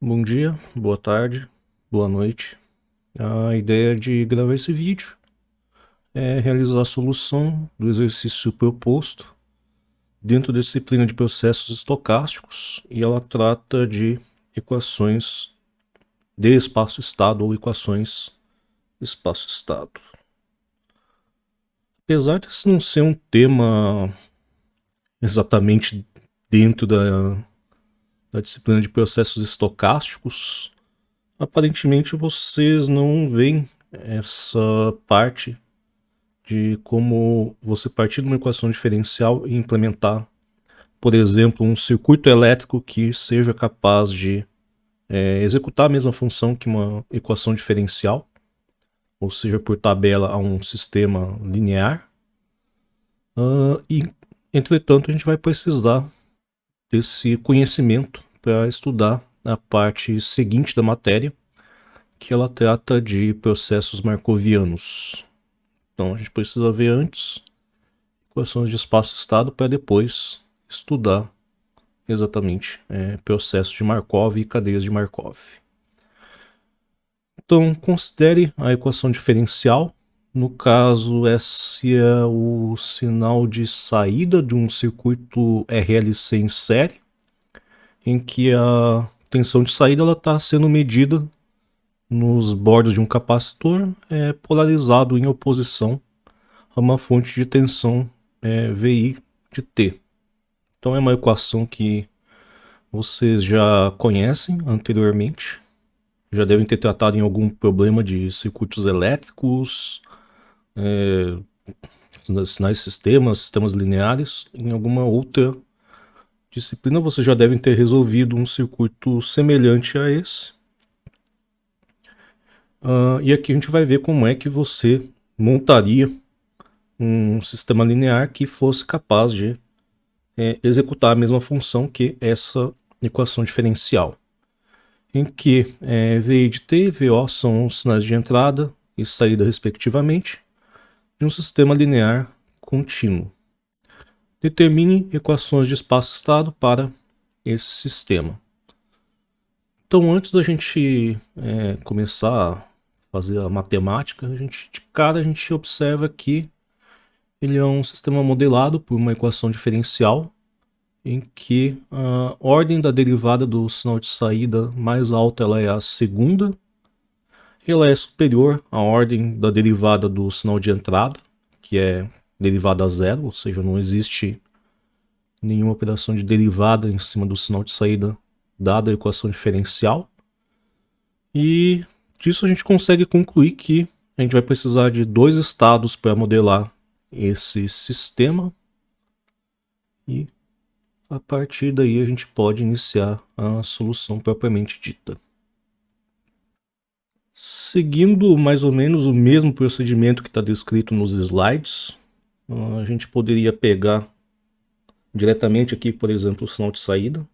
Bom dia, boa tarde, boa noite. A ideia de gravar esse vídeo é realizar a solução do exercício proposto dentro da disciplina de processos estocásticos e ela trata de equações de espaço-estado ou equações espaço-estado. Apesar de esse não ser um tema exatamente dentro da disciplina de processos estocásticos, aparentemente vocês não veem essa parte de como você partir de uma equação diferencial e implementar, por exemplo, um circuito elétrico que seja capaz de executar a mesma função que uma equação diferencial, ou seja, por tabela a um sistema linear. E, entretanto, a gente vai precisar desse conhecimento para estudar a parte seguinte da matéria, que ela trata de processos marcovianos. Então a gente precisa ver antes equações de espaço-estado para depois estudar exatamente processo de Markov e cadeias de Markov. Então considere a equação diferencial. No caso, esse é o sinal de saída de um circuito RLC em série, em que a tensão de saída está sendo medida nos bordos de um capacitor polarizado em oposição a uma fonte de tensão VI de T. Então é uma equação que vocês já conhecem anteriormente, já devem ter tratado em algum problema de circuitos elétricos, sinais de sistemas lineares. Em alguma outra disciplina vocês já devem ter resolvido um circuito semelhante a esse. E aqui a gente vai ver como é que você montaria um sistema linear que fosse capaz de executar a mesma função que essa equação diferencial, em que VI de T e VO são os sinais de entrada e saída, respectivamente, de um sistema linear contínuo. Determine equações de espaço-estado para esse sistema. Então, antes da gente começar a fazer a matemática, de cara a gente observa que ele é um sistema modelado por uma equação diferencial em que a ordem da derivada do sinal de saída mais alta ela é a segunda, ela é superior à ordem da derivada do sinal de entrada, que é derivada a zero, ou seja, não existe nenhuma operação de derivada em cima do sinal de saída dada a equação diferencial. E disso a gente consegue concluir que a gente vai precisar de dois estados para modelar esse sistema e a partir daí a gente pode iniciar a solução propriamente dita. Seguindo mais ou menos o mesmo procedimento que está descrito nos slides, a gente poderia pegar diretamente aqui, por exemplo, o sinal de saída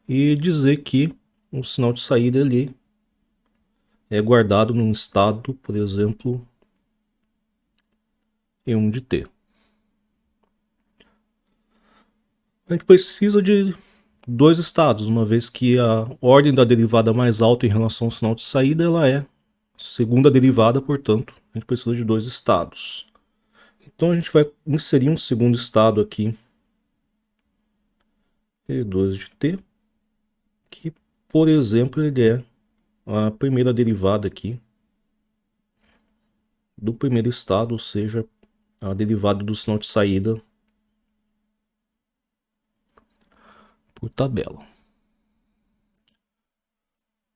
e dizer que o sinal de saída ele é guardado num estado, por exemplo, E1 de T. A gente precisa de dois estados, uma vez que a ordem da derivada mais alta em relação ao sinal de saída ela é segunda derivada, portanto, a gente precisa de dois estados. Então a gente vai inserir um segundo estado aqui, E2 de T, que, por exemplo, ele é a primeira derivada aqui do primeiro estado, ou seja, a derivada do sinal de saída por tabela.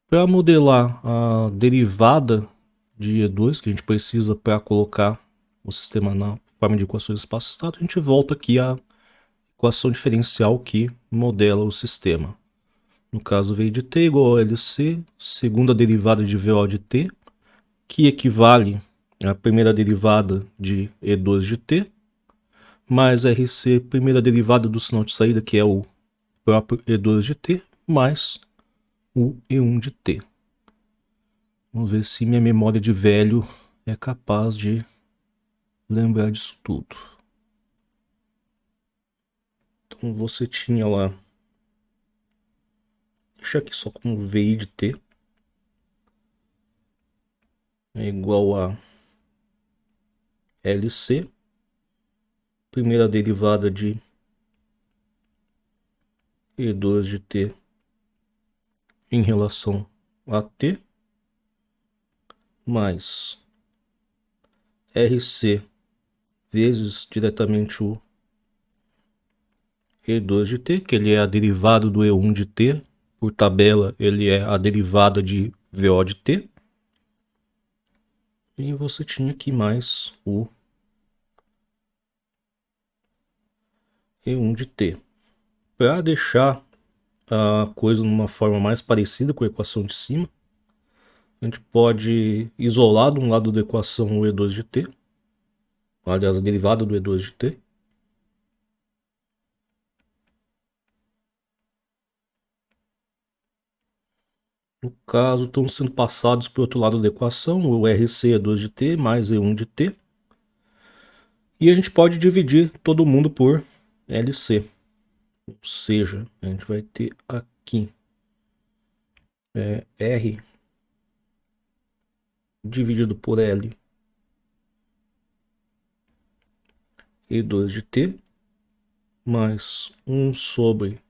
Para modelar a derivada de E2 que a gente precisa para colocar o sistema na forma de equações de espaço-estado, a gente volta aqui à equação diferencial que modela o sistema. No caso, V de T igual a LC, segunda derivada de VO de T, que equivale à primeira derivada de E2 de T, mais RC, primeira derivada do sinal de saída, que é o próprio E2 de T, mais o E1 de T. Vamos ver se minha memória de velho é capaz de lembrar disso tudo. Então, Então você tinha lá, deixa aqui só como VI de T é igual a LC, primeira derivada de E2 de T em relação a T, mais RC vezes diretamente o E2 de T, que ele é a derivada do E1 de T, por tabela ele é a derivada de VO de T. E você tinha aqui mais o E1 de T. Para deixar a coisa numa forma mais parecida com a equação de cima, a gente pode isolar de um lado da equação o E2 de T, aliás, a derivada do E2 de T. No caso, estão sendo passados para o outro lado da equação, o RC E2 de T mais E1 de T. E a gente pode dividir todo mundo por LC. Ou seja, a gente vai ter aqui R dividido por L E2 de T mais 1 sobre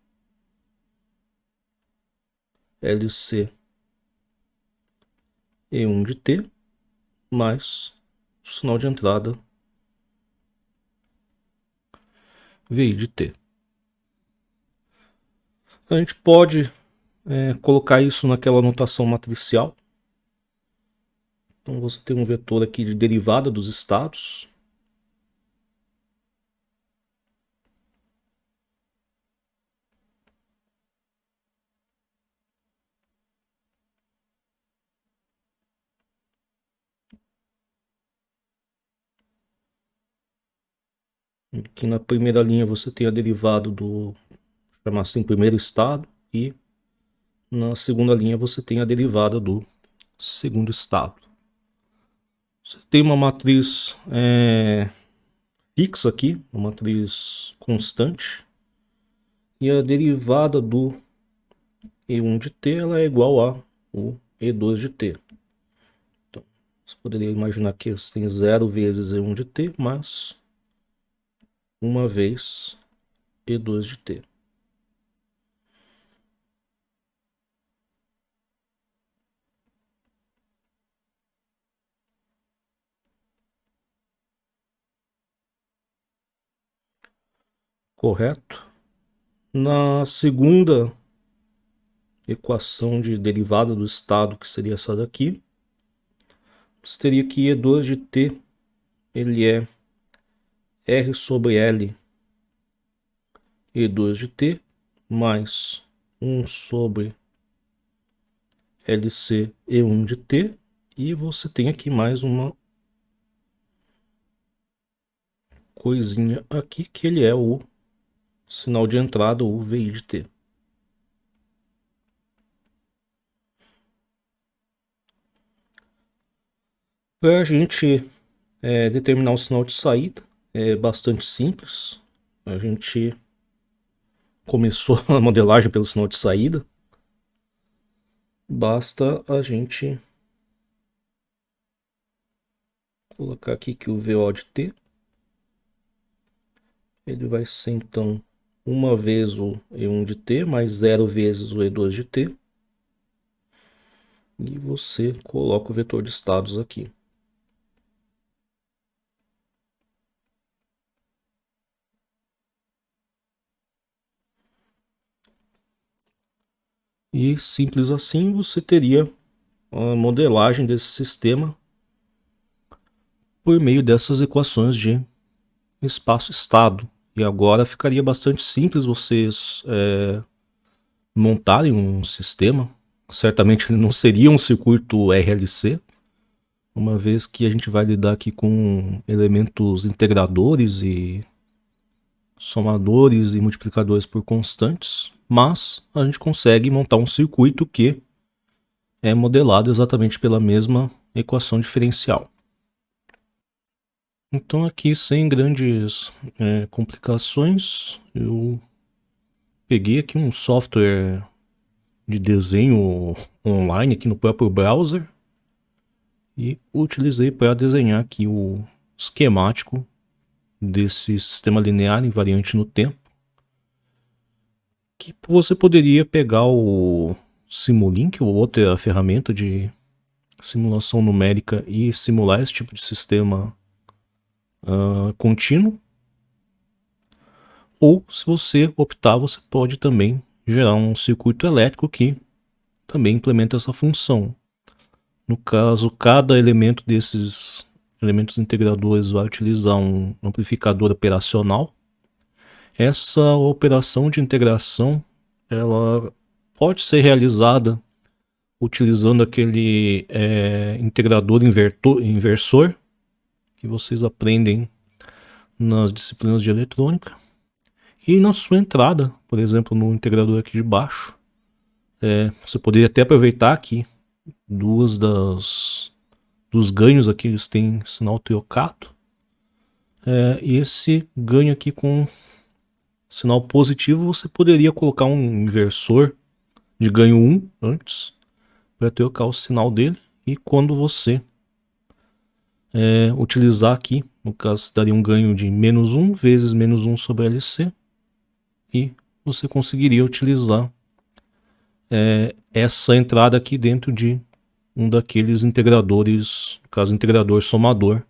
LC E1 de T mais o sinal de entrada VI de T. A gente pode colocar isso naquela notação matricial. Então você tem um vetor aqui de derivada dos estados. Aqui na primeira linha você tem a derivada do, chamar assim, primeiro estado, e na segunda linha você tem a derivada do segundo estado. Você tem uma matriz fixa aqui, uma matriz constante, e a derivada do E1 de T ela é igual a o E2 de T. Então, você poderia imaginar que você tem 0 vezes E1 de T mais 1 vez E2 de T. Correto? Na segunda equação de derivada do estado, que seria essa daqui, você teria que E2 de T ele é R sobre L E2 de T mais 1 sobre LC E1 de T, e você tem aqui mais uma coisinha aqui que ele é o sinal de entrada, o VI de T. Para a gente determinar o sinal de saída é bastante simples. A gente começou a modelagem pelo sinal de saída. Basta a gente colocar aqui que o VO de T ele vai ser então 1 vez o E1 de T mais 0 vezes o E2 de T. E você coloca o vetor de estados aqui. E simples assim você teria a modelagem desse sistema por meio dessas equações de espaço-estado. E agora ficaria bastante simples vocês montarem um sistema. Certamente ele não seria um circuito RLC, uma vez que a gente vai lidar aqui com elementos integradores e somadores e multiplicadores por constantes, mas a gente consegue montar um circuito que é modelado exatamente pela mesma equação diferencial. Então aqui, sem grandes complicações, eu peguei aqui um software de desenho online aqui no próprio browser e utilizei para desenhar aqui o esquemático desse sistema linear invariante no tempo, que você poderia pegar o Simulink ou outra ferramenta de simulação numérica e simular esse tipo de sistema contínuo. Ou, se você optar, você pode também gerar um circuito elétrico que também implementa essa função. No caso, cada elemento desses elementos integradores vai utilizar um amplificador operacional. Essa operação de integração ela pode ser realizada utilizando aquele integrador inversor que vocês aprendem nas disciplinas de eletrônica. E na sua entrada, por exemplo, no integrador aqui de baixo, você poderia até aproveitar aqui dos ganhos aqui, eles têm sinal triocato. E esse ganho aqui com sinal positivo, você poderia colocar um inversor de ganho 1 antes, para trocar o sinal dele. E quando você utilizar aqui, no caso, daria um ganho de menos 1 vezes menos 1 sobre LC. E você conseguiria utilizar essa entrada aqui dentro de um daqueles integradores, no caso integrador somador,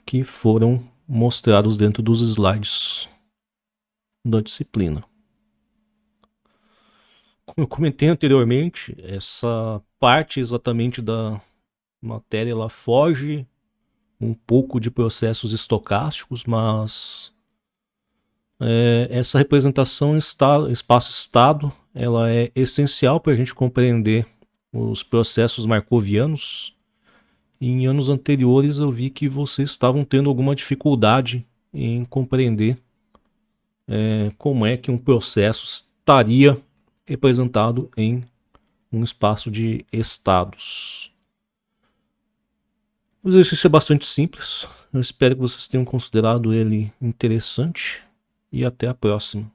que foram mostrados dentro dos slides da disciplina. Como eu comentei anteriormente, essa parte exatamente da matéria ela foge um pouco de processos estocásticos, mas essa representação espaço-estado ela é essencial para a gente compreender os processos marcovianos. Em anos anteriores eu vi que vocês estavam tendo alguma dificuldade em compreender como é que um processo estaria representado em um espaço de estados. O exercício é bastante simples. Eu espero que vocês tenham considerado ele interessante e até a próxima.